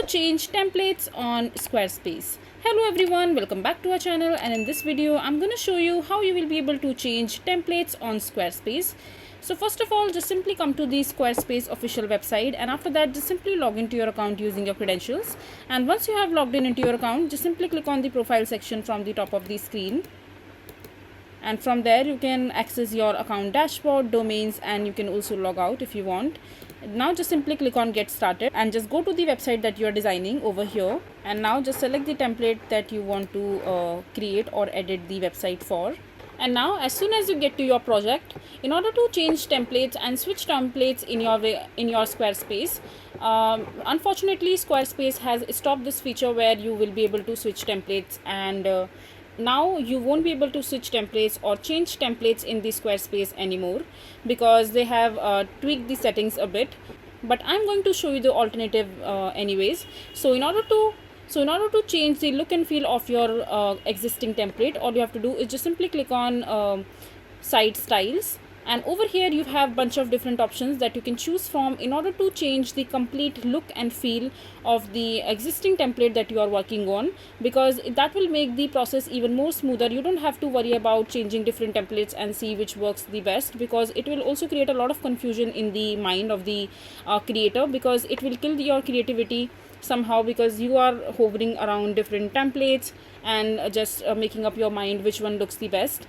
change templates on Squarespace. Hello everyone, welcome back to our channel, and in this video I'm going to show you how you will be able to change templates on Squarespace. So first of all, just simply come to the Squarespace official website, and after that just simply log into your account using your credentials. And once you have logged in into your account, just simply click on the profile section from the top of the screen. And from there you can access your account dashboard, domains, and you can also log out if you want. Now just simply click on get started and just go to the website that you are designing over here, and now just select the template that you want to create or edit the website for. And now as soon as you get to your project, in order to change templates and switch templates in your Squarespace, unfortunately Squarespace has stopped this feature where you will be able to switch templates, and now you won't be able to switch templates or change templates in the Squarespace anymore, because they have tweaked the settings a bit. But I'm going to show you the alternative anyways. So in order to change the look and feel of your existing template, all you have to do is just simply click on site styles, and over here you have bunch of different options that you can choose from in order to change the complete look and feel of the existing template that you are working on, because that will make the process even more smoother. You don't have to worry about changing different templates and see which works the best, because it will also create a lot of confusion in the mind of the creator, because it will kill your creativity somehow, because you are hovering around different templates and just making up your mind which one looks the best.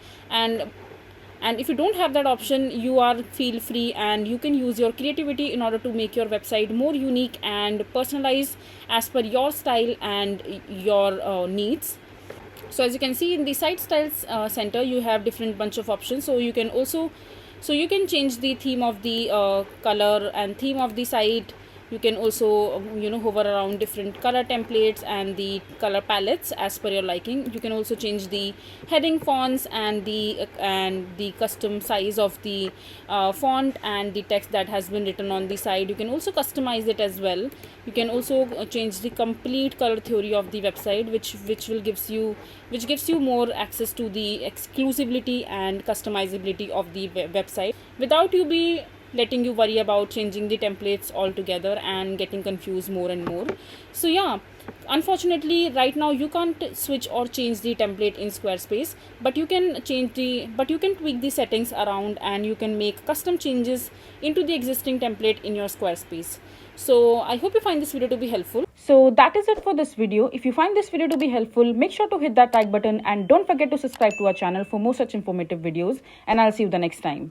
And if you don't have that option, you are feel free, and you can use your creativity in order to make your website more unique and personalized as per your style and your needs. So as you can see in the site styles center, you have different bunch of options. So you can change the theme of the color and theme of the site. You can also hover around different color templates and the color palettes as per your liking. You can also change the heading fonts and the custom size of the font and the text that has been written on the side. You can also customize it as well. You can also change the complete color theory of the website, which gives you more access to the exclusivity and customizability of the website, without letting you worry about changing the templates altogether and getting confused more and more. So yeah, unfortunately right now you can't switch or change the template in Squarespace, but you can tweak the settings around, and you can make custom changes into the existing template in your Squarespace. So I hope you find this video to be helpful. So that is it for this video. If you find this video to be helpful, make sure to hit that like button, and don't forget to subscribe to our channel for more such informative videos, and I'll see you the next time.